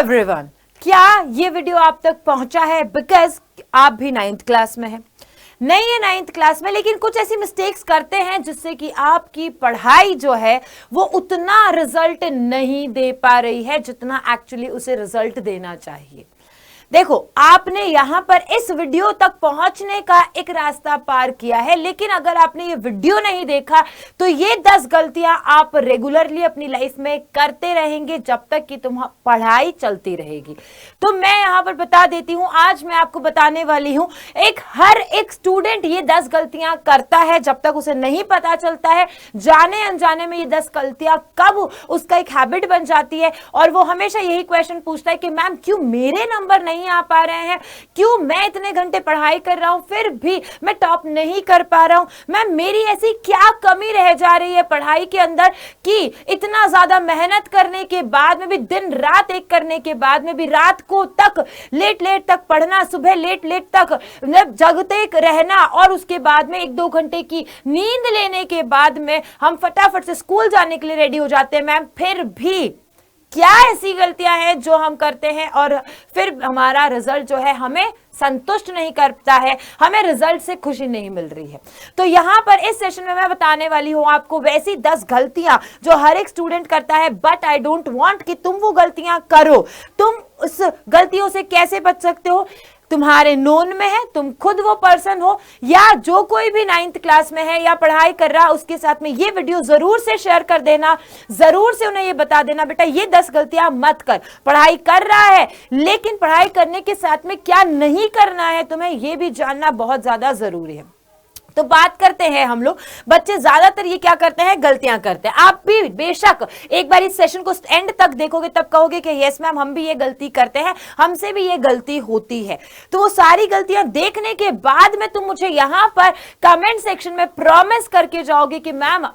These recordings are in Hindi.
एवरीवन, क्या ये वीडियो आप तक पहुंचा है बिकॉज आप भी 9th क्लास में हैं? नहीं है 9th क्लास में, लेकिन कुछ ऐसी मिस्टेक्स करते हैं जिससे कि आपकी पढ़ाई जो है वो उतना रिजल्ट नहीं दे पा रही है जितना एक्चुअली उसे रिजल्ट देना चाहिए। देखो, आपने यहां पर इस वीडियो तक पहुंचने का एक रास्ता पार किया है, लेकिन अगर आपने ये वीडियो नहीं देखा तो ये 10 गलतियां आप रेगुलरली अपनी लाइफ में करते रहेंगे जब तक कि तुम पढ़ाई चलती रहेगी। तो मैं यहां पर बता देती हूं, आज मैं आपको बताने वाली हूं, हर एक स्टूडेंट ये 10 गलतियां करता है जब तक उसे नहीं पता चलता है। जाने अनजाने में ये 10 गलतियां कब उसका एक हैबिट बन जाती है और वो हमेशा यही क्वेश्चन पूछता है कि मैम क्यों मेरे नंबर नहीं आ पा रहे हैं, क्यों मैं इतने घंटे पढ़ाई कर रहा हूं फिर भी मैं टॉप नहीं कर पा रहा हूं, मैम मेरी ऐसी क्या कमी रह जा रही है पढ़ाई के अंदर कि इतना ज्यादा मेहनत करने के बाद में भी, दिन रात एक करने के बाद में भी, रात को तक लेट तक पढ़ना, सुबह लेट तक जगते रहना और उसके बाद में 1-2 घंटे की नींद लेने के बाद में हम फटाफट से स्कूल जाने के लिए रेडी हो जाते हैं। मैम फिर भी क्या ऐसी गलतियां हैं जो हम करते हैं और फिर हमारा रिजल्ट जो है हमें संतुष्ट नहीं करता है, हमें रिजल्ट से खुशी नहीं मिल रही है। तो यहां पर इस सेशन में मैं बताने वाली हूं आपको वैसी 10 गलतियां जो हर एक स्टूडेंट करता है, बट आई डोंट वांट कि तुम वो गलतियां करो। तुम उस गलतियों से कैसे बच सकते हो? तुम्हारे नोन में है, तुम खुद वो पर्सन हो या जो कोई भी 9th क्लास में है या पढ़ाई कर रहा, उसके साथ में ये वीडियो जरूर से शेयर कर देना, जरूर से उन्हें ये बता देना बेटा ये 10 गलतियां मत कर। पढ़ाई कर रहा है लेकिन पढ़ाई करने के साथ में क्या नहीं करना है तुम्हें, ये भी जानना बहुत ज्यादा जरूरी है। तो बात करते हैं हम लोग, बच्चे ज्यादातर ये क्या करते हैं, गलतियां करते हैं। आप भी बेशक एक बार इस सेशन को एंड तक देखोगे तब कहोगे कि यस मैम हम भी ये गलती करते हैं, हमसे भी ये गलती होती है। तो वो सारी गलतियां देखने के बाद में तुम मुझे यहां पर कमेंट सेक्शन में प्रॉमिस करके जाओगे कि मैम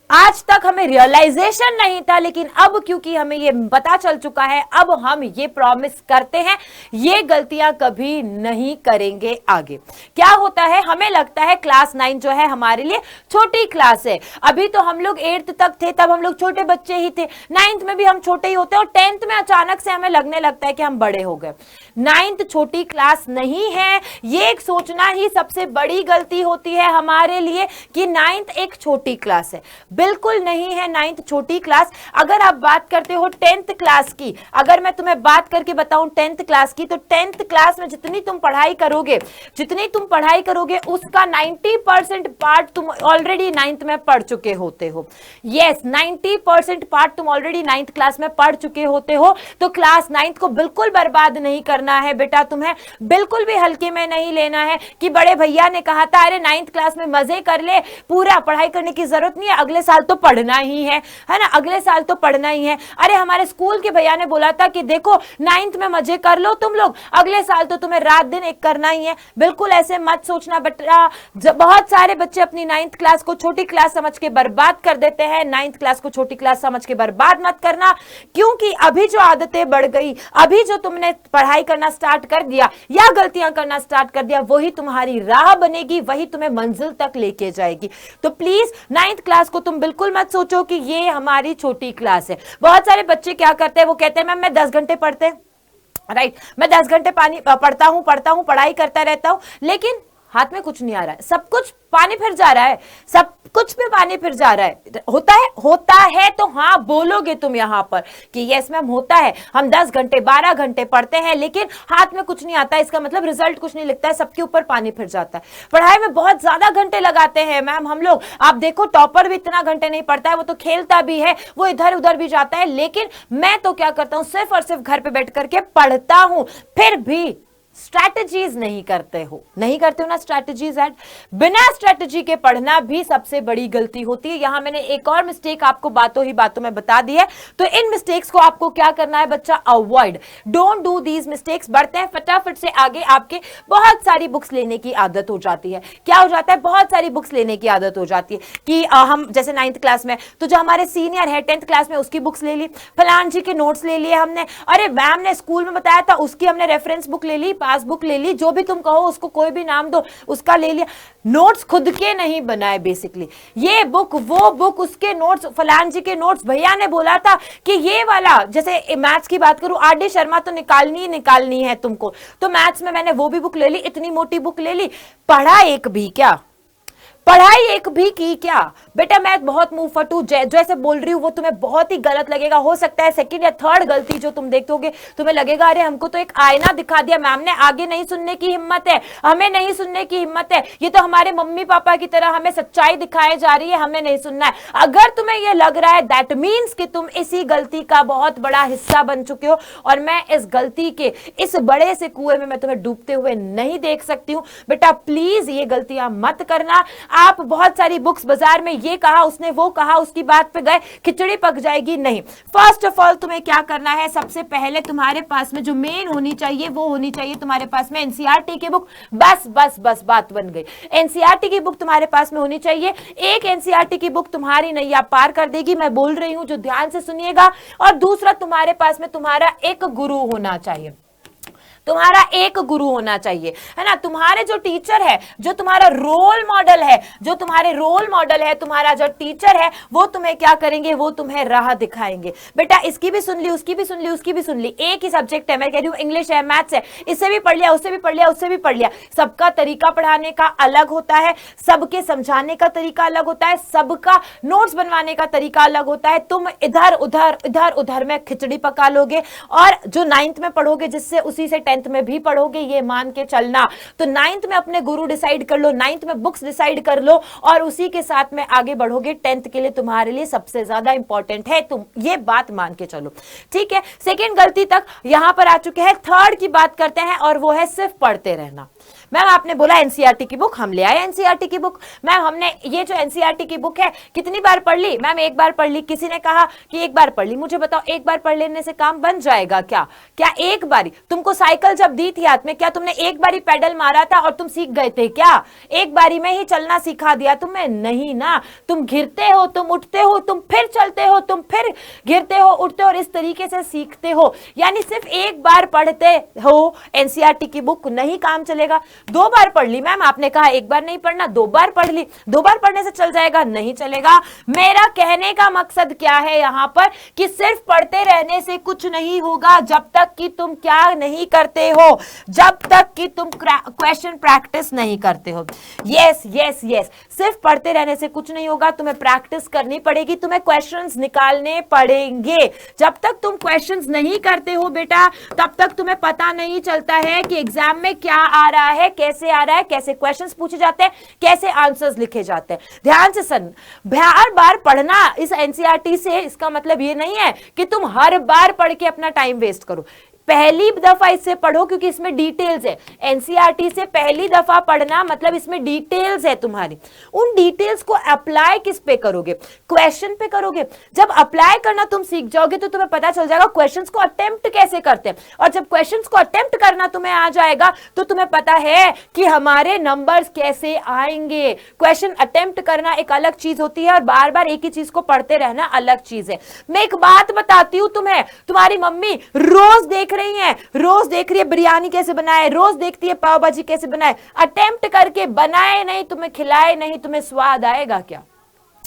आज तक हमें रियलाइजेशन नहीं था, लेकिन अब क्योंकि हमें ये पता चल चुका है, अब हम ये प्रॉमिस करते हैं ये गलतियां कभी नहीं करेंगे आगे। क्या होता है, हमें लगता है क्लास 9 जो है हमारे लिए छोटी क्लास है। अभी तो हम लोग 8th तक थे, तब हम लोग छोटे बच्चे ही थे। 9th में भी हम छोटे ही होते हैं और 10th में अचानक से हमें लगने लगता है कि हम बड़े हो गए। 9th छोटी क्लास नहीं है, ये एक सोचना ही सबसे बड़ी गलती होती है हमारे लिए कि 9th एक छोटी क्लास है। बिल्कुल नहीं है 9th छोटी क्लास। अगर आप बात करते हो 10th क्लास की, अगर मैं तुम्हें बात करके बताऊं 10th क्लास की, तो 10th क्लास में जितनी तुम पढ़ाई करोगे उसका 90% पार्ट तुम ऑलरेडी 9th में पढ़ चुके होते हो। यस, 90% पार्ट तुम ऑलरेडी 9th क्लास में पढ़ चुके होते हो। तो क्लास 9th को बिल्कुल बर्बाद नहीं करना है बेटा, तुम्हें बिल्कुल भी हल्के में नहीं लेना है कि बड़े भैया ने कहा था अरे 9th क्लास में मजे कर ले, पूरा पढ़ाई करने की जरूरत नहीं है, अगले साल तो पढ़ना ही है ना, अगले साल तो पढ़ना ही है। अरे हमारे स्कूल के भैया ने बोला था कि देखो 9th में मजे कर लो तुम लोग, अगले साल तो तुम्हें रात दिन एक करना ही है। बिल्कुल ऐसे मत सोचना बेटा। बहुत सारे बच्चे अपनी 9th क्लास को छोटी क्लास समझ के बर्बाद कर देते हैं। 9th क्लास को छोटी क्लास समझ के बर्बाद मत करना, क्योंकि अभी जो आदतें बढ़ गई, अभी जो तुमने पढ़ाई करना स्टार्ट कर दिया या गलतियां करना स्टार्ट कर दिया, वही तुम्हारी राह बनेगी, वही तुम्हें मंजिल तक लेके जाएगी। तो प्लीज 9th क्लास को तुम बिल्कुल मत सोचो कि ये हमारी छोटी क्लास है। बहुत सारे बच्चे क्या करते हैं, वो कहते हैं मैम मैं 10 घंटे पढ़ते हैं, राइट, मैं 10 घंटे पढ़ता हूं, पढ़ाई करता रहता हूं, लेकिन हाथ में कुछ नहीं आ रहा है, सब कुछ पानी फिर जा रहा है, सब कुछ में पानी फिर जा रहा है। होता है तो हाँ बोलोगे तुम यहां पर कि यस मैम होता है, हम 10 घंटे 12 घंटे पढ़ते हैं लेकिन हाथ में कुछ नहीं आता, इसका मतलब रिजल्ट कुछ नहीं लिखता है, सबके ऊपर पानी फिर जाता है। पढ़ाई में बहुत ज्यादा घंटे लगाते हैं मैम हम लोग, आप देखो टॉपर भी इतना घंटे नहीं पढ़ता है, वो तो खेलता भी है, वो इधर उधर भी जाता है, लेकिन मैं तो क्या करता हूं, सिर्फ और सिर्फ घर पे बैठ करके पढ़ता हूं। फिर भी स्ट्रैटेजीज नहीं करते हो ना, स्ट्रैटेजीज एंड बिना स्ट्रैटेजी के पढ़ना भी सबसे बड़ी गलती होती है। यहां मैंने एक और मिस्टेक आपको बातों ही बातों में बता दी है, तो इन मिस्टेक्स को आपको क्या करना है बच्चा, avoid, don't do these mistakes. बढ़ते हैं फटाफट से आगे। आपके बहुत सारी बुक्स लेने की आदत हो जाती है, क्या हो जाता है, बहुत सारी बुक्स लेने की आदत हो जाती है कि हम जैसे 9th क्लास में, तो जो हमारे सीनियर है 10th क्लास में उसकी बुक्स ले ली, फलान जी के नोट्स ले लिए हमने, अरे मैम ने स्कूल में बताया था उसकी हमने रेफरेंस बुक ले ली, पासबुक ले ली, जो भी तुम कहो उसको कोई भी नाम दो, उसका ले लिया। नोट्स खुद के नहीं बनाए बेसिकली, ये बुक वो बुक उसके नोट्स, फलान जी के नोट्स, भैया ने बोला था कि ये वाला, जैसे मैथ्स की बात करूं, आर डी शर्मा तो निकालनी है तुमको, तो मैथ्स में मैंने वो भी बुक ले ली, इतनी मोटी बुक ले ली, पढ़ा एक भी क्या? पढ़ाई एक भी की क्या? बेटा मैं बहुत मुंह फटू जो ऐसे बोल रही हूं वो तुम्हें बहुत ही गलत लगेगा, हो सकता है सेकंड या थर्ड गलती जो तुम देखोगे तुम्हें लगेगा अरे हमको तो एक आईना दिखा दिया मैम ने, आगे नहीं सुनने की हिम्मत है, हमें नहीं सुनने की हिम्मत है, ये तो हमारे मम्मी पापा की तरह हमें सच्चाई दिखाई जा रही है, हमें नहीं सुनना है। अगर तुम्हें यह लग रहा है दैट मीन्स कि तुम इसी गलती का बहुत बड़ा हिस्सा बन चुके हो, और मैं इस गलती के इस बड़े से कुएं में मैं तुम्हें डूबते हुए नहीं देख सकती हूं। बेटा प्लीज ये गलतियां मत करना। आप बहुत सारी बुक्स बाजार में ये कहा उसने वो कहा उसकी बात पे गए, खिचड़ी पक जाएगी, नहीं। फर्स्ट ऑफ ऑल तुम्हें क्या करना है, सबसे पहले तुम्हारे पास में जो मेन होनी चाहिए वो होनी चाहिए तुम्हारे पास में एनसीईआरटी की बुक। बस बस बस बात बन गई, एनसीईआरटी की बुक तुम्हारे पास में होनी चाहिए। एक एनसीईआरटी की बुक तुम्हारी नैया पार कर देगी, मैं बोल रही हूं जो ध्यान से सुनिएगा। और दूसरा तुम्हारे पास में तुम्हारा एक गुरु होना चाहिए, तुम्हारा एक गुरु होना चाहिए, है ना। तुम्हारे जो टीचर है, जो तुम्हारा रोल मॉडल है, जो तुम्हारे रोल मॉडल है, तुम्हारा जो टीचर है वो तुम्हें क्या करेंगे, वो तुम्हें राह दिखाएंगे। बेटा इसकी भी सुन ली, उसकी भी सुन ली, उसकी भी सुन ली, एक ही सब्जेक्ट है, मैं कह रही हूँ इंग्लिश है, मैथ्स है, इससे भी पढ़ लिया, उससे भी पढ़ लिया, उससे भी पढ़ लिया। सबका तरीका पढ़ाने का अलग होता है, सबके समझाने का तरीका अलग होता है, सबका नोट्स बनवाने का तरीका अलग होता है। तुम इधर उधर में खिचड़ी पका लोगे, और जो 9th में पढ़ोगे जिससे उसी से 10th में भी पढ़ोगे, ये मान के चलना। तो 9th में अपने गुरु डिसाइड कर लो, 9th में बुक्स डिसाइड कर लो, और उसी के साथ में आगे बढ़ोगे। 10th के लिए तुम्हारे लिए सबसे ज्यादा इंपॉर्टेंट है, तुम ये बात मान के चलो, ठीक है। सेकेंड गलती तक यहां पर आ चुके हैं, थर्ड की बात करते हैं, और वो है सिर्फ पढ़ते रहना। मैम आपने बोला एनसीईआरटी की बुक, हम ले आए एनसीईआरटी की बुक। मैम हमने ये जो एनसीईआरटी की बुक है कितनी बार पढ़ ली? मैम एक बार पढ़ ली। किसी ने कहा कि एक बार पढ़ ली, मुझे बताओ एक बार पढ़ लेने से काम बन जाएगा क्या? क्या एक बारी तुमको साइकिल जब दी थी हाथ में, क्या तुमने एक बारी पेडल मारा था और तुम सीख गए थे क्या? एक बारी में ही चलना सिखा दिया तुम्हें? नहीं ना, तुम गिरते हो, तुम उठते हो, तुम फिर चलते हो, तुम फिर गिरते हो, उठते हो, और इस तरीके से सीखते हो। यानी सिर्फ एक बार पढ़ते हो एनसीईआरटी की बुक नहीं काम चलेगा। 2 बार पढ़ ली मैम, आपने कहा एक बार नहीं पढ़ना, 2 बार पढ़ ली, 2 बार पढ़ने से चल जाएगा? नहीं चलेगा। मेरा कहने का मकसद क्या है यहां पर, कि सिर्फ पढ़ते रहने से कुछ नहीं होगा जब तक कि तुम क्या नहीं करते हो, जब तक कि तुम क्वेश्चन प्रैक्टिस नहीं करते हो। यस यस यस, सिर्फ पढ़ते रहने से कुछ नहीं होगा, तुम्हें प्रैक्टिस करनी पड़ेगी, तुम्हें क्वेश्चंस निकालने पड़ेंगे। जब तक तुम क्वेश्चंस नहीं करते हो बेटा, तब तक तुम्हें पता नहीं चलता है कि एग्जाम में क्या आ रहा है, कैसे आ रहा है, कैसे क्वेश्चंस पूछे जाते हैं, कैसे आंसर्स लिखे जाते हैं। ध्यान से सुन, बार बार पढ़ना इस एनसीईआरटी से इसका मतलब ये नहीं है कि तुम हर बार पढ़ के अपना टाइम वेस्ट करो। पहली दफा इससे पढ़ो क्योंकि इसमें डिटेल्स है। एनसीईआरटी से पहली दफा पढ़ना मतलब इसमें डिटेल्स है तुम्हारी। उन डिटेल्स को अप्लाई किस पे करोगे? क्वेश्चन पे करोगे। जब अप्लाई करना तुम सीख जाओगे तो तुम्हें पता चल जाएगा क्वेश्चंस को अटेम्प्ट कैसे करते हैं, और जब क्वेश्चंस को अटेम्प्ट करना तुम्हें आ जाएगा तो तुम्हें पता है कि हमारे नंबर्स कैसे आएंगे। क्वेश्चन अटेम्प्ट करना एक अलग चीज होती है और बार बार एक ही चीज को पढ़ते रहना अलग चीज है। मैं एक बात बताती हूं तुम्हें, तुम्हारी मम्मी रोज देख रही है, रोज देख रही है बिरयानी कैसे बनाए, रोज देखती है पाव भाजी कैसे बनाए, अटेम्प्ट करके बनाए नहीं, तुम्हें खिलाए नहीं, तुम्हें स्वाद आएगा क्या?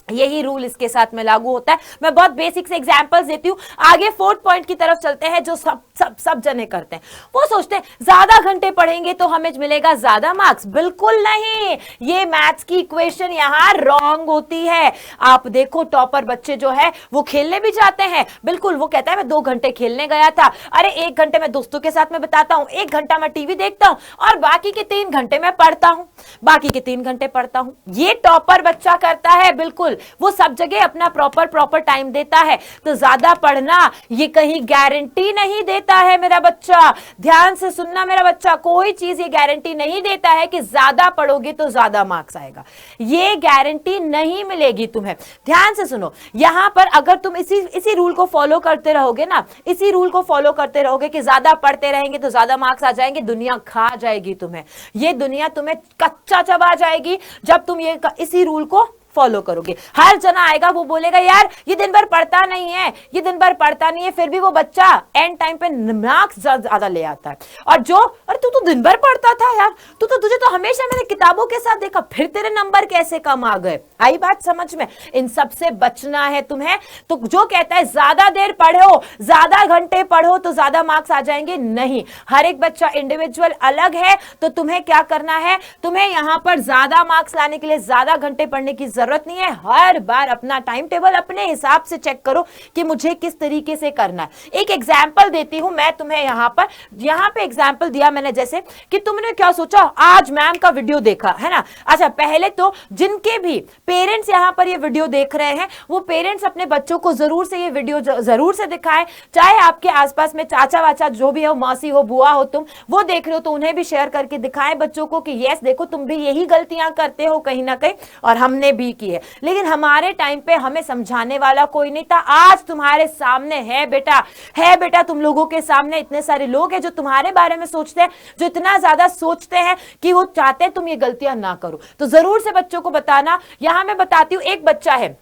यही रूल इसके साथ में लागू होता है। मैं बहुत बेसिक से एग्जांपल्स देती हूं, आगे 4th पॉइंट की तरफ चलते हैं जो सब जने करते हैं। वो सोचते हैं ज्यादा घंटे पढ़ेंगे तो हमें मिलेगा ज्यादा मार्क्स। बिल्कुल नहीं, ये मैथ्स की इक्वेशन यहां रॉन्ग होती है। आप देखो टॉपर बच्चे जो है वो खेलने भी जाते हैं, बिल्कुल वो कहता है मैं 2 घंटे खेलने गया था, अरे 1 घंटे मैं दोस्तों के साथ में बिताता हूं, 1 घंटा मैं टीवी देखता हूं, और बाकी के 3 घंटे मैं पढ़ता हूं, बाकी के 3 घंटे पढ़ता हूं। ये टॉपर बच्चा करता है, बिल्कुल वो सब जगह अपना प्रॉपर टाइम देता है। तो ज्यादा पढ़ना ये कहीं गारंटी नहीं देता है मेरा बच्चा। ध्यान से सुनना मेरा बच्चा, कोई चीज ये गारंटी नहीं देता है कि ज्यादा पढ़ोगे तो ज्यादा मार्क्स आएगा, ये गारंटी नहीं मिलेगी तुम्हें। ध्यान से सुनो, यहां पर अगर तुम इसी रूल को फॉलो करते रहोगे ना, इसी रूल को फॉलो करते रहोगे कि ज्यादा पढ़ते रहेंगे तो ज्यादा मार्क्स आ जाएंगे, दुनिया खा जाएगी तुम्हें। ये दुनिया तुम्हें कच्चा चबा जाएगी जब तुम ये इसी रूल को फॉलो करोगे। हर जना आएगा वो बोलेगा यार ये दिन भर पढ़ता नहीं है, ये दिन भर पढ़ता नहीं है, फिर भी वो बच्चा एंड टाइम पे मार्क्स ज्यादा ले आता है। और जो अरे तू तो दिन भर पढ़ता था यार, तुझे तो हमेशा मैंने किताबों के साथ देखा, फिर तेरे नंबर कैसे कम आ गए? आई बात समझ में? इन सब से बचना है तुम्हें। तो जो कहता है ज्यादा देर पढ़ो, ज्यादा घंटे पढ़ो तो ज्यादा मार्क्स आ जाएंगे, नहीं। हर एक बच्चा इंडिविजुअल अलग है, तो तुम्हें क्या करना है, तुम्हें यहां पर ज्यादा मार्क्स लाने के लिए ज्यादा घंटे पढ़ने की जरूरत नहीं है। हर बार अपना टाइम टेबल अपने हिसाब से चेक करो कि मुझे किस तरीके से करना है। एक एग्जाम्पल देती हूं मैं तुम्हें, यहां पे एग्जाम्पल दिया मैंने, जैसे कि तुमने क्या सोचा, आज मैम का वीडियो देखा है ना। अच्छा, पहले तो जिनके भी पेरेंट्स यहां पर ये वीडियो देख रहे हैं, वो पेरेंट्स अपने बच्चों को जरूर से ये वीडियो जरूर से दिखाएं। चाहे आपके आसपास में चाचा वाचा जो भी हो, मौसी हो, बुआ हो, तुम वो देख रहे हो तो उन्हें भी शेयर करके दिखाएं बच्चों को कि यस देखो तुम भी यही गलतियां करते हो कहीं ना कहीं, और हमने भी की है। लेकिन हमारे टाइम पे हमें समझाने वाला कोई नहीं था। आज तुम्हारे सामने है बेटा, तुम लोगों के सामने इतने सारे लोग हैं जो तुम्हारे बारे में सोचते हैं, जो इतना ज्यादा सोचते हैं कि वो चाहते हैं तुम ये गलतियां ना करो। तो जरूर से बच्चों को बताना। यहां मैं बताती हूं, एक बच्चा है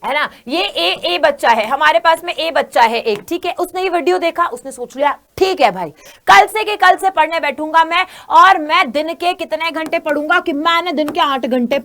ना, ये ए बच्चा है, हमारे पास में ए बच्चा है एक, ठीक है। उसने ये वीडियो देखा, उसने सोच लिया ठीक है भाई, कल से पढ़ने बैठूंगा मैं, और मैं दिन के कितने घंटे पढ़ूंगा कि मैंने दिन के 8 घंटे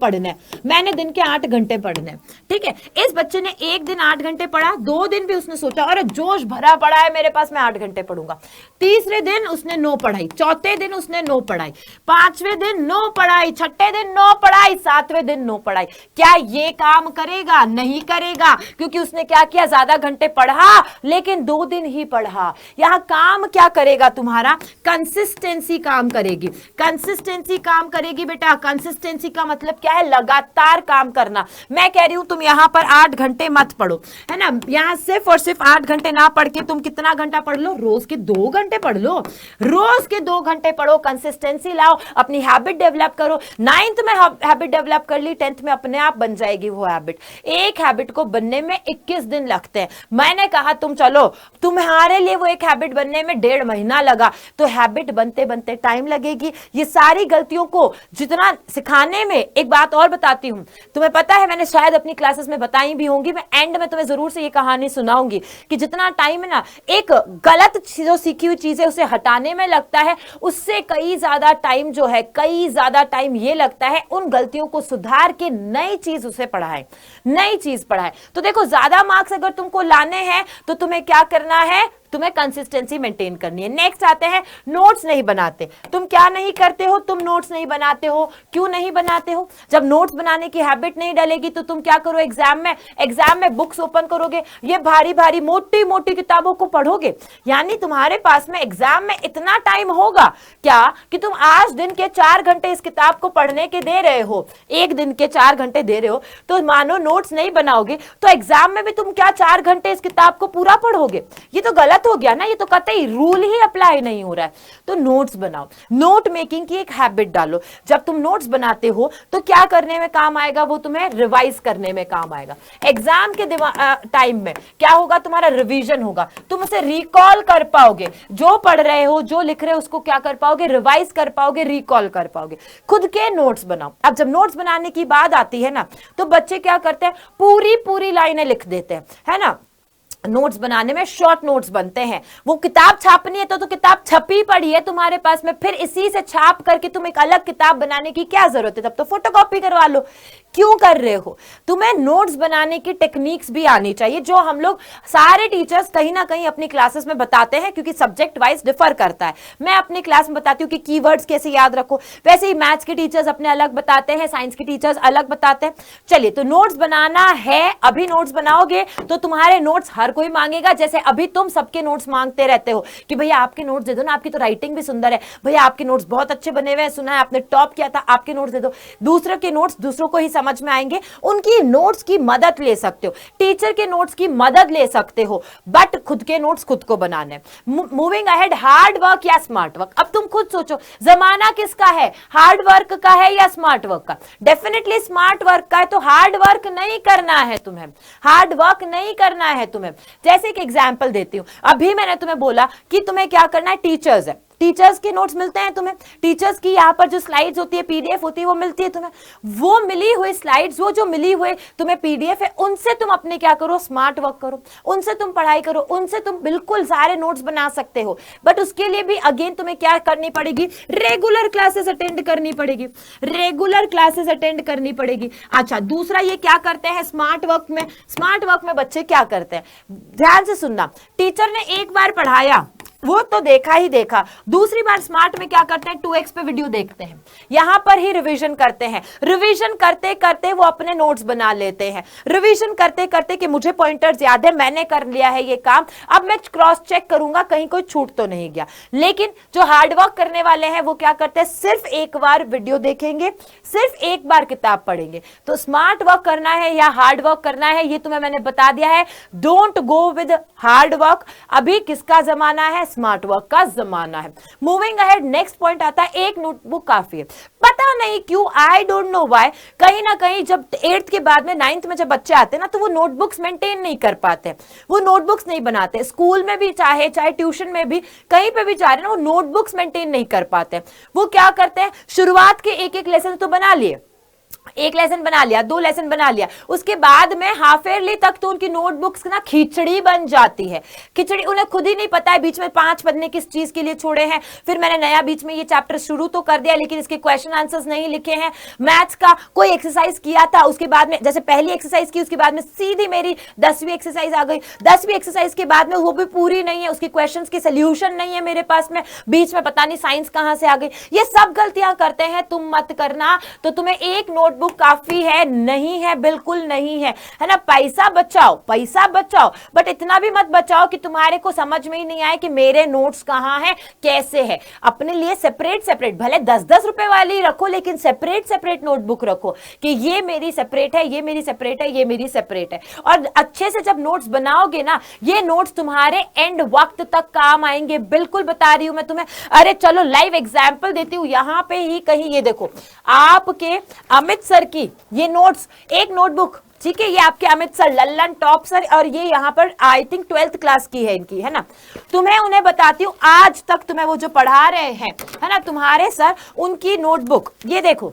पढ़ने, ठीक है। इस बच्चे ने एक दिन 8 घंटे पढ़ा, 2 दिन भी उसने सोचा अरे जोश भरा पड़ा है मेरे पास, मैं 8 घंटे पढ़ूंगा। तीसरे दिन उसने 9 पढ़ाई, चौथे दिन उसने 9 पढ़ाई, 5वें दिन 9 पढ़ाई, 6ठे दिन 9 पढ़ाई, 7वें दिन 9 पढ़ाई। क्या ये काम करेगा? नहीं करेगा, क्योंकि उसने क्या किया, ज्यादा घंटे पढ़ा लेकिन 2 दिन ही पढ़ा। यहां काम क्या करेगा तुम्हारा, कंसिस्टेंसी काम करेगी। कंसिस्टेंसी काम करेगी बेटा। कंसिस्टेंसी का मतलब क्या है, लगातार काम करना। मैं कह रही हूं तुम यहां पर 8 घंटे मत पढ़ो, है ना। यहां सिर्फ और सिर्फ 8 घंटे ना पढ़ के तुम कितना घंटा पढ़ लो, रोज के 2 घंटे पढ़ लो, रोज के 2 घंटे पढ़ो। कंसिस्टेंसी लाओ, अपनी हैबिट डेवलप करो। 9th में हैबिट डेवलप कर ली, 10th में अपने आप बन जाएगी वो हैबिट। एक हैबिट को बनने में 21 दिन लगते हैं। मैंने कहा तुम चलो, तुम्हारे लिए वो एक हैबिट बनने में 1.5 महीना लगा, तो हैबिट बनते बनते टाइम लगेगी। ये सारी गलतियों को जितना सिखाने में, एक बात और बताती हूं, तुम्हें पता है मैंने शायद अपनी क्लासेस में बताई भी होंगी, मैं एंड में तुम्हें जरूर से ये कहानी सुनाऊंगी कि जितना टाइम है ना एक गलत जो सीखी हुई चीज है उसे हटाने में लगता है, उससे कई ज्यादा टाइम ये लगता है उन गलतियों को सुधार के नई चीज उसे पढ़ाए। तो देखो, ज्यादा मार्क्स अगर तुमको लाने हैं तो तुम्हें क्या करना है, तुम्हें कंसिस्टेंसी मेंटेन करनी है। नेक्स्ट आते हैं, नोट्स नहीं बनाते। तुम क्या नहीं करते हो, तुम नोट्स नहीं बनाते हो। क्यों नहीं बनाते हो? जब नोट्स बनाने की हैबिट नहीं डलेगी तो तुम क्या करो, एग्जाम में बुक्स ओपन करोगे, ये भारी भारी मोटी मोटी किताबों को पढ़ोगे, यानी तुम्हारे पास में एग्जाम में इतना टाइम होगा क्या कि तुम आज दिन के 4 घंटे इस किताब को पढ़ने के दे रहे हो, एक दिन के 4 घंटे दे रहे हो, तो मानो नोट्स नहीं बनाओगे तो एग्जाम में भी तुम क्या 4 घंटे इस किताब को पूरा पढ़ोगे? ये तो गलत हो गया ना, ये तो कतई रूल ही अप्लाई नहीं हो रहा है। तो नोट्स बनाओ, नोट मेकिंग की एक हैबिट डालो। जब तुम नोट्स बनाते हो तो क्या करने में काम आएगा, वो तुम्हें रिवाइज करने में काम आएगा। एग्जाम के टाइम में क्या होगा, तुम्हारा रिवीजन होगा, तुम उसे रिकॉल कर पाओगे, जो पढ़ रहे हो, जो लिख रहे हो उसको क्या कर पाओगे, रिवाइज कर पाओगे, रिकॉल कर पाओगे। खुद के नोट्स बनाओ। अब जब नोट्स बनाने की बात आती है ना, तो बच्चे क्या करते हैं, पूरी लाइनें लिख देते हैं, है ना। नोट्स बनाने में शॉर्ट नोट्स बनते हैं। वो किताब छापनी है तो किताब छपी पड़ी है तुम्हारे पास में, फिर इसी से छाप करके तुम एक अलग किताब बनाने की क्या जरूरत है, तब तो फोटोकॉपी करवा लो। क्यों कर रहे हो? तुम्हें नोट्स बनाने की टेक्निक्स भी आनी चाहिए, जो हम लोग सारे टीचर्स कहीं ना कहीं अपनी क्लासेस में बताते हैं, क्योंकि सब्जेक्ट वाइज डिफर करता है। मैं अपनी क्लास में बताती हूँ कि कीवर्ड्स कैसे याद रखो, वैसे ही मैथ्स के टीचर्स अपने अलग बताते हैं, साइंस के टीचर्स अलग बताते हैं। चलिए, तो नोट्स बनाना है। अभी नोट्स बनाओगे तो तुम्हारे नोट्स हर कोई मांगेगा, जैसे अभी तुम सबके नोट्स मांगते रहते हो कि भैया आपके नोट्स दे दो ना, आपकी तो राइटिंग भी सुंदर है, भैया आपके नोट्स बहुत अच्छे बने हुए हैं, सुना है आपने टॉप किया था, आपके नोट्स दे दो। दूसरों के नोट्स दूसरों को ही समझ में आएंगे, उनकी नोट्स की मदद ले सकते हो, टीचर के नोट्स की मदद ले सकते हो, बट खुद के नोट्स खुद को बनाने। मूविंग अहेड, हार्ड वर्क या स्मार्ट वर्क? अब तुम खुद सोचो, जमाना किसका है, हार्ड वर्क का है या स्मार्ट वर्क का? डेफिनेटली स्मार्ट वर्क का है। तो हार्ड वर्क नहीं करना है तुम्हें, हार्ड वर्क नहीं करना है तुम्हें। जैसे एक एग्जांपल देती हूं, अभी मैंने तुम्हें बोला कि तुम्हें क्या करना है, टीचर्स है, टीचर्स के नोट्स मिलते हैं तुम्हें, टीचर्स की यहाँ पर जो स्लाइड्स होती है, पीडीएफ होती है, वो मिलती है तुम्हें। वो मिली हुई स्लाइड्स, वो जो मिली हुई तुम्हें पीडीएफ है, उनसे तुम अपने क्या करो, स्मार्ट वर्क करो, उनसे तुम पढ़ाई करो, उनसे तुम बिल्कुल सारे नोट्स बना सकते हो। बट उसके लिए भी अगेन तुम्हें क्या करनी पड़ेगी, रेगुलर क्लासेस अटेंड करनी पड़ेगी, रेगुलर क्लासेस अटेंड करनी पड़ेगी। अच्छा, दूसरा ये क्या करते हैं स्मार्ट वर्क में, स्मार्ट वर्क में बच्चे क्या करते हैं, ध्यान से सुनना। टीचर ने एक बार पढ़ाया, वो तो देखा ही देखा, दूसरी बार स्मार्ट में क्या करते हैं, 2x पे वीडियो देखते हैं, यहां पर ही रिवीजन करते हैं, रिवीजन करते करते वो अपने नोट्स बना लेते हैं, रिवीजन करते करते कि मुझे पॉइंटर्स याद है, मैंने कर लिया है ये काम, अब मैं क्रॉस चेक करूंगा कहीं कोई छूट तो नहीं गया। लेकिन जो हार्ड वर्क करने वाले हैं वो क्या करते हैं, सिर्फ एक बार वीडियो देखेंगे, सिर्फ एक बार किताब पढ़ेंगे। तो स्मार्ट वर्क करना है या हार्ड वर्क करना है, ये तुम्हें मैंने बता दिया है। Don't go with hard work, अभी किसका जमाना है, स्मार्ट वर्क का जमाना है। मूविंग अहेड, नेक्स्ट पॉइंट आता है, एक नोटबुक काफी है। पता नहीं क्यों, आई डोंट नो व्हाई, कहीं ना कहीं जब 8th के बाद में 9th में जब बच्चे आते हैं ना, तो वो नोटबुक्स मेंटेन नहीं कर पाते, वो नोटबुक्स नहीं बनाते। स्कूल में भी चाहे ट्यूशन में भी, कहीं पे भी जा रहे हैं, वो नोटबुक्स मेंटेन नहीं कर पाते। वो क्या करते हैं, शुरुआत के एक एक लेसन तो बना लिए, एक लेसन बना लिया, 2 लेसन बना लिया, उसके बाद में हाफ ईयरली तक तो उनकी नोटबुक्स ना खिचड़ी बन जाती है। खिचड़ी, उन्हें खुद ही नहीं पता है बीच में 5 पन्ने किस चीज के लिए छोड़े हैं। फिर मैंने नया बीच में ये चैप्टर शुरू तो कर दिया, लेकिन इसके क्वेश्चन आंसर्स नहीं लिखे हैं। मैथ्स का कोई एक्सरसाइज किया था, उसके बाद में जैसे पहली एक्सरसाइज की, उसके बाद में सीधी मेरी 10वीं एक्सरसाइज आ गई, 10वीं एक्सरसाइज के बाद में वो भी पूरी नहीं है, उसकी क्वेश्चन के सोल्यूशन नहीं है मेरे पास में, बीच में पता नहीं साइंस कहां से आ गई। ये सब गलतियां करते हैं, तुम मत करना। तो तुम्हें एक नोटबुक काफी है, नहीं है, बिल्कुल नहीं है, है ना। पैसा बचाओ, पैसा बचाओ, बट इतना भी मत बचाओ कि तुम्हारे को समझ में ही नहीं आए कि मेरे नोट्स कहां है, कैसे है। अपने लिए सेपरेट सेपरेट, भले 10-10 रुपए वाली रखो, लेकिन सेपरेट सेपरेट नोटबुक रखो कि ये मेरी सेपरेट है, ये मेरी सेपरेट है, ये मेरी सेपरेट है। और अच्छे से जब नोट्स बनाओगे ना, ये नोट्स तुम्हारे एंड वक्त तक काम आएंगे, बिल्कुल बता रही हूं मैं तुम्हें। अरे चलो लाइव एग्जाम्पल देती हूं, यहां पे ही कहीं, ये देखो आपके अमित सर की ये नोट्स, एक नोटबुक, ठीक है, ये आपके Amit sir, Lallan top sir, और ये यहां पर आई थिंक 12th क्लास की है इनकी, है ना। तुम्हें उन्हें बताती हूं, आज तक तुम्हें वो जो पढ़ा रहे हैं, है ना, तुम्हारे सर, उनकी नोटबुक, ये देखो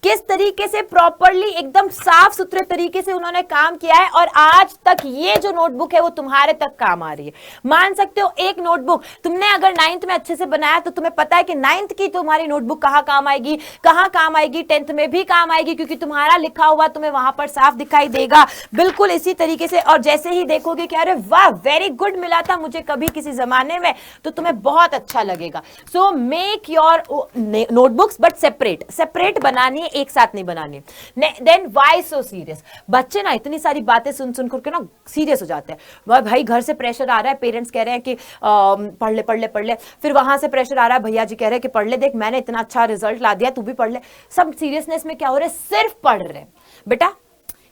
किस तरीके से प्रॉपरली एकदम साफ सुथरे तरीके से उन्होंने काम किया है, और आज तक ये जो नोटबुक है वो तुम्हारे तक काम आ रही है। मान सकते हो एक नोटबुक तुमने अगर 9th में अच्छे से बनाया तो तुम्हें पता है कि 9th की तुम्हारी नोटबुक कहां काम आएगी, कहां काम आएगी, 10th में भी काम आएगी, क्योंकि तुम्हारा लिखा हुआ तुम्हें वहां पर साफ दिखाई देगा। बिल्कुल इसी तरीके से, और जैसे ही देखोगे कि अरे वाह वेरी गुड मिला था मुझे कभी किसी जमाने में, तो तुम्हें बहुत अच्छा लगेगा। So make your notebooks but separate, separate बनानी, एक साथ नहीं बनानी। देन व्हाई सो सीरियस, बच्चे ना इतनी सारी बातें सुन सुन करके ना सीरियस हो जाते हैं। वह भाई घर से प्रेशर आ रहा है, पेरेंट्स कह रहे हैं कि पढ़ ले पढ़ ले पढ़ ले, फिर वहां से प्रेशर आ रहा है, भैया जी कह रहे हैं कि पढ़ ले, देख मैंने इतना अच्छा रिजल्ट ला दिया, तू भी पढ़ ले। सब सीरियसनेस में क्या हो रहा है, सिर्फ पढ़ रहे हैं। बेटा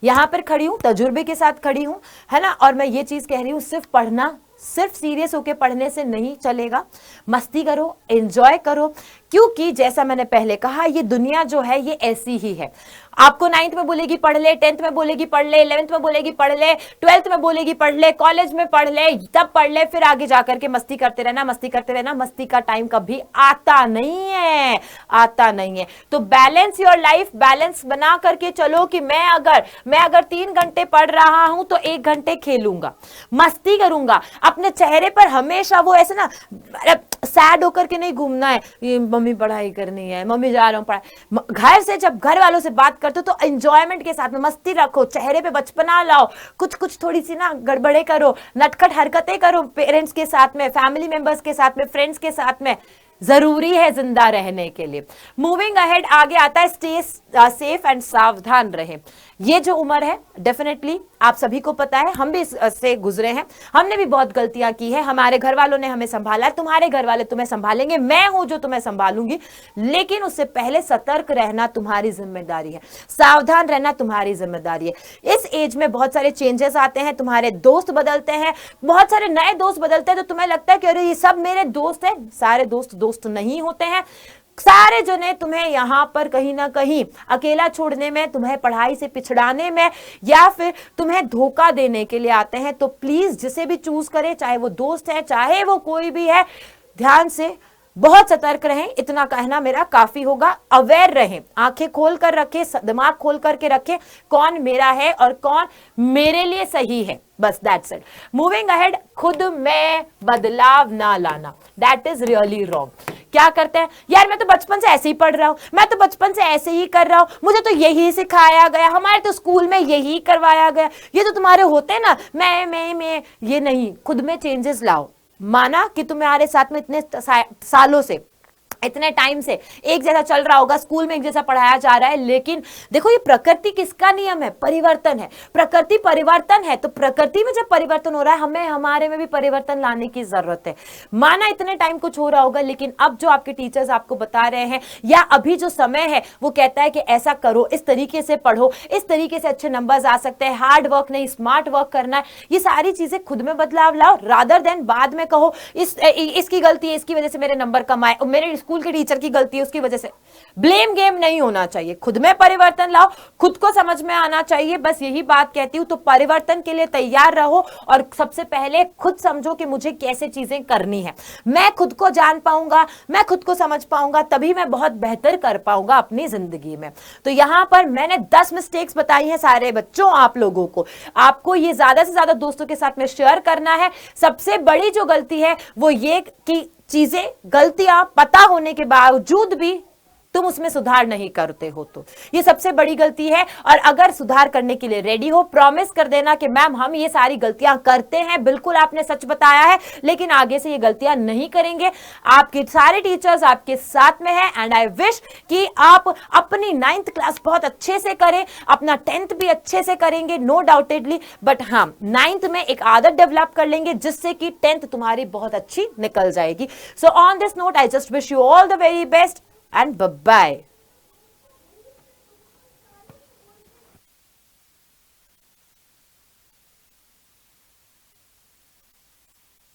यहां पर खड़ी हूं, तजुर्बे के साथ खड़ी हूं, है ना, और मैं ये चीज कह रही हूं, सिर्फ पढ़ना, सिर्फ सीरियस होके पढ़ने से नहीं चलेगा। मस्ती करो, एंजॉय करो, क्योंकि जैसा मैंने पहले कहा, ये दुनिया जो है ये ऐसी ही है। आपको 9th में बोलेगी पढ़ ले, 10th में बोलेगी पढ़ ले, 11th में बोलेगी पढ़ ले, 12th में बोलेगी पढ़ ले, कॉलेज में पढ़ ले, तब पढ़ ले, फिर आगे जाकर के मस्ती करते रहना, मस्ती करते रहना। मस्ती का टाइम कभी आता नहीं है, आता नहीं है। तो बैलेंस योर लाइफ, बैलेंस बना करके चलो कि मैं अगर 3 घंटे पढ़ रहा हूं तो 1 घंटे खेलूंगा, मस्ती करूंगा। अपने चेहरे पर हमेशा वो ऐसे ना सैड होकर के नहीं घूमना है, ये मम्मी पढ़ाई करनी है, मम्मी जा रहा हूं पढ़ाई। घर से जब घर वालों से बात करते हो तो एंजॉयमेंट के साथ में मस्ती रखो, चेहरे पे बचपना लाओ, कुछ कुछ थोड़ी सी ना गड़बड़े करो, नटखट हरकतें करो पेरेंट्स के साथ में, फैमिली मेंबर्स के साथ में, फ्रेंड्स के साथ में, जरूरी है जिंदा रहने के लिए। मूविंग अहेड, आगे आता है स्टे सेफ एंड सावधान रहे। ये जो उम्र है डेफिनेटली आप सभी को पता है, हम भी इससे गुजरे हैं, हमने भी बहुत गलतियां की है, हमारे घर वालों ने हमें संभाला है, तुम्हारे घर वाले तुम्हें संभालेंगे, मैं हूं जो तुम्हें संभालूंगी, लेकिन उससे पहले सतर्क रहना तुम्हारी जिम्मेदारी है, सावधान रहना तुम्हारी जिम्मेदारी है। इस एज में बहुत सारे चेंजेस आते हैं, तुम्हारे दोस्त बदलते हैं, बहुत सारे नए दोस्त बदलते हैं, तो तुम्हें लगता है कि अरे ये सब मेरे दोस्त हैं। सारे दोस्त नहीं होते हैं। सारे जने तुम्हें यहां पर कहीं ना कहीं अकेला छोड़ने में, तुम्हें पढ़ाई से पिछड़ाने में, या फिर तुम्हें धोखा देने के लिए आते हैं। तो प्लीज जिसे भी चूज करें, चाहे वो दोस्त है, चाहे वो कोई भी है, ध्यान से, बहुत सतर्क रहें, इतना कहना मेरा काफी होगा। अवेयर रहें, आंखें खोल कर रखें, दिमाग खोल करके रखें, कौन मेरा है और कौन मेरे लिए सही है, बस दैट्स इट। मूविंग अहेड, खुद में बदलाव ना लाना, दैट इज रियली रॉन्ग। क्या करते हैं, यार मैं तो बचपन से ऐसे ही पढ़ रहा हूं, मैं तो बचपन से ऐसे ही कर रहा हूं, मुझे तो यही सिखाया गया, हमारे तो स्कूल में यही करवाया गया, ये तो तुम्हारे होते हैं ना, मैं ये नहीं। खुद में चेंजेस लाओ। माना कि तुम्हारे साथ में इतने सालों से, इतने टाइम से एक जैसा चल रहा होगा, स्कूल में एक जैसा पढ़ाया जा रहा है, लेकिन देखो ये प्रकृति किसका नियम है, परिवर्तन है। प्रकृति परिवर्तन है, तो प्रकृति में जब परिवर्तन हो रहा है, हमें हमारे में भी परिवर्तन लाने की जरूरत है। माना इतने टाइम कुछ हो रहा होगा, लेकिन अब जो आपके टीचर्स आपको बता रहे हैं, या अभी जो समय है वो कहता है कि ऐसा करो, इस तरीके से पढ़ो, इस तरीके से अच्छे नंबर्स आ सकते हैं, हार्ड वर्क नहीं स्मार्ट वर्क करना है, ये सारी चीजें खुद में बदलाव लाओ, रादर देन बाद में कहो इसकी गलती है, इसकी वजह से मेरे नंबर कम आए, मेरे स्कूल के टीचर की गलती है उसकी वजह से। ब्लेम गेम नहीं होना चाहिए, खुद में परिवर्तन लाओ, खुद को समझ में आना चाहिए, बस यही बात कहती हूं। तो परिवर्तन के लिए तैयार रहो, और सबसे पहले खुद समझो कि मुझे कैसे चीजें करनी है। मैं खुद को जान पाऊंगा, मैं खुद को समझ पाऊंगा, तभी मैं बहुत बेहतर कर पाऊंगा अपनी जिंदगी में। तो यहां पर मैंने 10 मिस्टेक्स बताई हैं सारे बच्चों, आप लोगों को, आपको ये ज्यादा से ज्यादा दोस्तों के साथ में शेयर करना है। सबसे बड़ी जो गलती है वो ये कि चीजें, गलतियां पता होने के बावजूद भी तुम उसमें सुधार नहीं करते हो, तो ये सबसे बड़ी गलती है। और अगर सुधार करने के लिए रेडी हो, प्रॉमिस कर देना कि मैम हम ये सारी गलतियां करते हैं, बिल्कुल आपने सच बताया है, लेकिन आगे से ये गलतियां नहीं करेंगे। आपके सारे टीचर्स आपके साथ में हैं, एंड आई विश कि आप अपनी 9th क्लास बहुत अच्छे से करें, अपना 10th भी अच्छे से करेंगे, नो डाउटेडली, बट हाँ 9th में एक आदत डेवलप कर लेंगे, जिससे कि 10th तुम्हारी बहुत अच्छी निकल जाएगी। So on this note I just wish you all the very best and bye-bye.